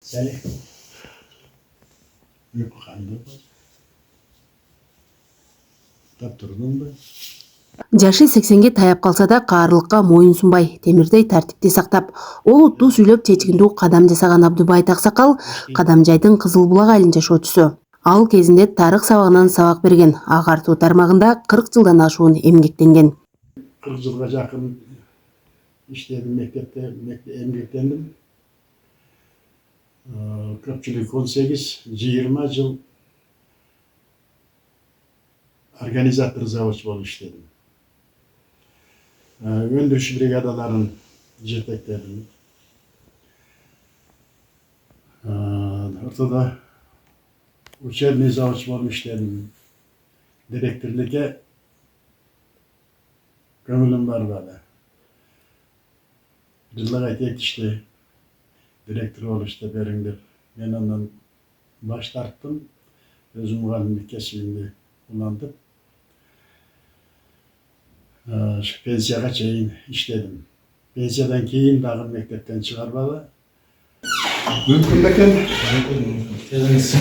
Seni uyku kandı. Taптырдың ба? Жашы 80-ге таяп калса да каарылыкка моюн сунбай, темирдей тартипти сактап, олуттуу сүйлөп чечкиндүү кадам жасаган Абдубайыт Аксакал Кадамжайдын Кызыл Булак айылын жашоочусу. Ал кезинде тарых сабагынан сабак берген, агартуу тармагында 40 жылдан ашуун эмгектенген. 40 жылга жакын иштедим, мектепте эмгектендим. Көпчүлүк 18-20 жыл организатор заводчу болуп иштедим. Өндүрүш бригадаларын жетектедим. Ортодо учебный заводчу болуп иштедим. Директорлукка көңүлүм барбады. Жылга кетишти. Директор болуп иштеп бериңдер. Мен андан баш тарттым. Өзүм мугалимдик кесибимди улантып, пенсияга чейин иштедим. Пенсиядан кийин дагы мектептен чыгарбады. Мүмкүн бекен? Келиңиз.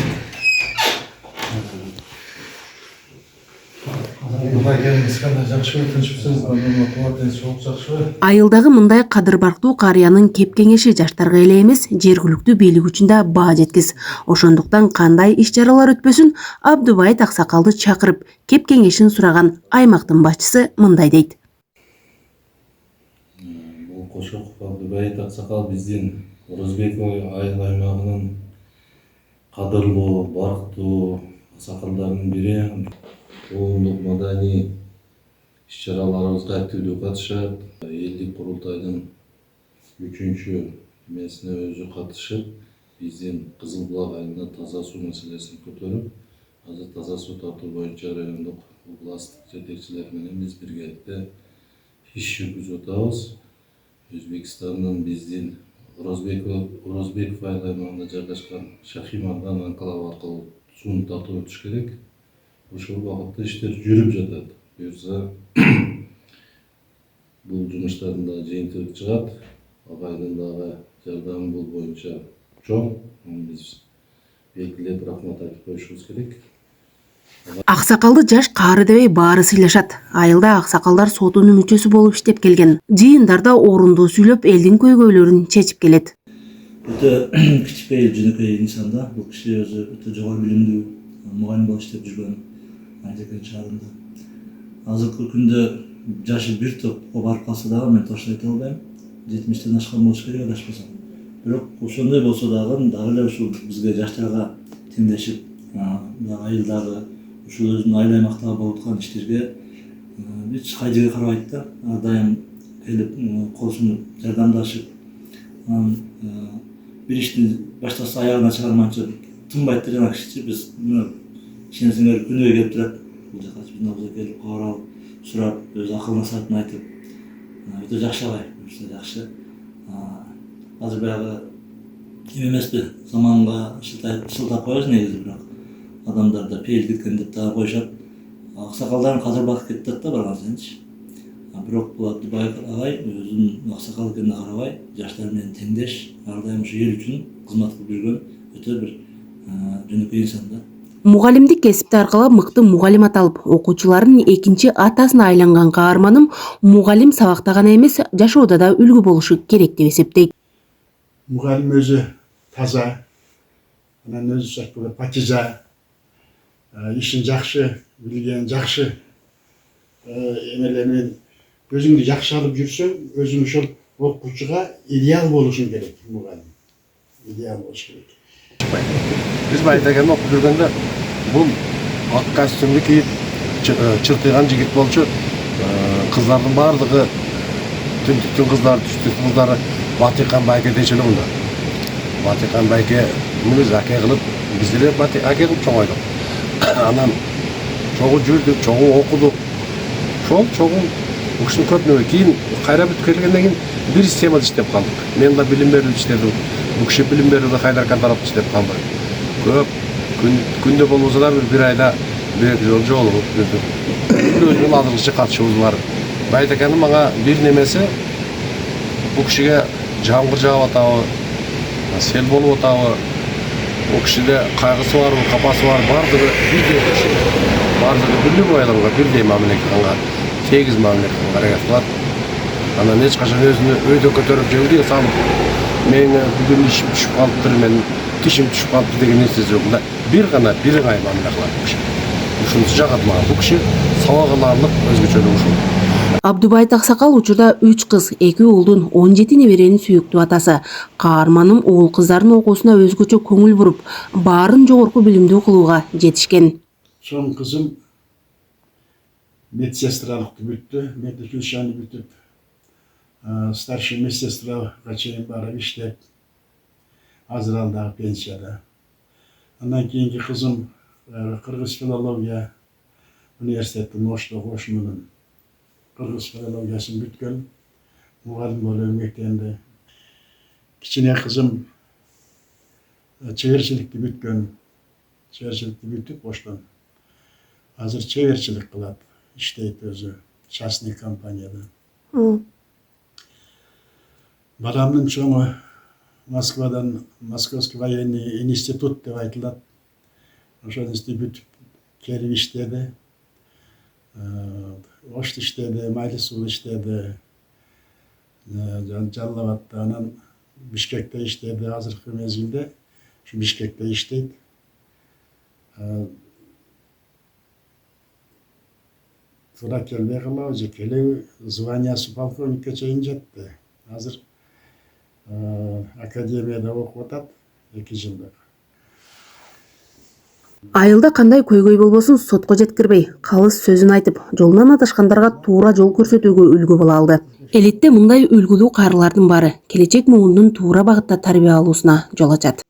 Айылдагы мындай кадыр барктуу карыянын кеп кеңеши жаштарга эле эмес, жергиликтүү бийлик үчүн да баа жеткис. Ошондуктан кандай иш-чаралар өтпөсүн, Абдубайыт Аксакалды чакырып, кеп кеңешин сураган аймактын башчысы мындай дейт. Бул Кошоков Абдубайыт Аксакал биздин Орозбеков айыл аймагынын кадырлуу, барктуу аксакалдарынын бири. Коомдук маданий иш-чараларыбызга активдүү катышат. Элдик курултайдын 3-чү эмесине өзү катышып, биздин Кызыл Булак айылында таза суу маселесин көтөрүп, азыр таза суу тартуу боюнча райондук областтык жетекчилер менен биз биргеликте иш жүргүзүп атабыз. Өзбекстандын биздин Орозбеков айыл аймагында жайгашкан Шахимардан анклав аркылуу сууну тартып өтүш керек. Ошол багытта иштер жүрүп жатат. Буюрса бул жумуштардын да жыйынтыгы чыгат. Агайдын дагы жардамы бул боюнча чоң. Биз белгилеп рахмат айтып коюшубуз керек. Аксакалды жаш каары дебей баары сыйлашат. Айылда аксакалдар сотунун мүчөсү болуп иштеп келген. Жыйындарда орундуу сүйлөп, элдин көйгөйлөрүн чечип келет. Өтө кичикей, жөнөкөй инсан да. Бул киши өзү өтө жогору билимдүү мугалим болуп иштеп жүргөн Айжекен шаарында. Азыркы күндө жашы бир топко барып калса дагы мен точно айта албайм. 70-тен ашкан болуш керек адашпасам. Бирок ошондой болсо дагы эле ушул бизге жаштарга теңдешип, айылдагы ушул өзүнүн айыл аймактагы болуп аткан иштерге эч кай жерге карабайт да. Ар дайым келип кол сунуп жардамдашып, бир ишти баштаса аягына чыгарманчы тынбайт да жана кишичи. Биз ишенсеңер күнөөгө келип турат. Бул жака биздин абызга келип кабар алып, сурап, өз акыл насаатын айтып, өтө жакшы агай, өтө жакшы. Азыр баягы эме эмеспи, заманга шылтап коебуз негизи, бирок адамдар да пейил кеткен деп дагы коюшат. Аксакалдардын кадыр батып кетип да барган сайынчы. Бирок бул Абдубайыт агай өзүнүн аксакал экенине карабай, жаштар менен теңдеш, ар дайым ушу эл үчүн кызмат кылып жүргөн өтө бир жөнөкөй инсан да. Мугалимдик кесипти аркылап мыкты мугалим аталып, окуучулардын экинчи атасына айланган каарманым мугалим сабакта гана эмес, жашоодо да үлгү болушу керек деп эсептейт. Мугалим өзү таза, анан өзү патиза, ишин жакшы билген, жакшы эмелер менен өзүңдү жакшы алып жүрсөң, өзүң ошол окуучуга идеал болушуң керек, мугалим. Идеал болуш керек. Биз Байдаган окуп жүргөндө бул ак костюмду кийип чыртыйган жигит болчу. Кыздардын баардыгы түндүктүн кыздары, түштүктүн кыздары Батикан байке дечү эле мында. Батикан байке муну аке кылып, биз деле аке кылып чоңойдук. Анан чогуу жүрдүк, чогуу окудук. Чогуу ушуну көрдүм. Кийин кайра бүтүп келгенден кийин бир системада иштеп калдык. Мен да билим берүү иштедим. Бул киши билим берүүдө Хайдаркан тарапта иштеп калды. Көп күндө болбосо да бир айда 1-2 жолу жолугуп жүрдүк. Өзүнүн азыркыча катышуубуз бар. Байдаканын мага бир немеси, бул кишиге жамгыр жаап атабы, сел болуп атабы, о кишиде кайгысы барбы, капасы бар, бардыгы бирдей киши, бардыгы бүрлүү адамга бирдей мамиле кылганга, тегиз мамиле кылганга аракет кылат. Анан эч качан өзүнү өйдө көтөрүп жеңди салып, мен бүгүн ишим түшүп калыптыр, мен тишим түшүп калыптыр деген нерсе жок да. Бир гана биргай мамиле кылат бул киши. Ушунусу жагат мага. Бул киши сабак аларлык өзгөчөлүгү ушул. Абдубайт Аксакал учурда 3 кыз, 2 уулдун 17 неберенин сүйүктүү атасы. Каарманым уул кыздардын окуусуна өзгөчө көңүл буруп, баарын жогорку билимдүү кылууга жетишкен. Чоң кызым медсестралыкты бүттү, медучилищени бүтүп, старший медсестрага чейин барып иштеп, азыр ал дагы пенсияда. Андан кийинки кызым кыргыз филология университетин Ошто кошунунун кыргыз филологиясын бүткөн, мугалим болуп эмгектенди. Кичине кызым чеберчиликти бүткөн, чеберчиликти бүтүп Оштон. Азыр чеберчилик кылат, иштейт өзү частный компанияда. Баламдын чоңу Москвадан Московский военный институт деп айтылат. Ошол институт бүтүп келип иштеди. Ошто иштеди, Майли суу иштеди. Жалал Абадта, анан Бишкекте иштеди. Азыркы мезгилде ушу Бишкекте иштейт. Туура келбей калабы же келеби, званиясы полковникке чейин жетти. Азыр академияда окуп атат 2 жылдык. Айылда кандай көйгөй болбосун сотко жеткирбей, калыс сөзүн айтып, жолунан адашкандарга туура жол көрсөтүүгө үлгү боло алды. Элетте мындай үлгүлүү каарылардын баары келечек муундун туура багытта тарбия алуусуна жол ачат.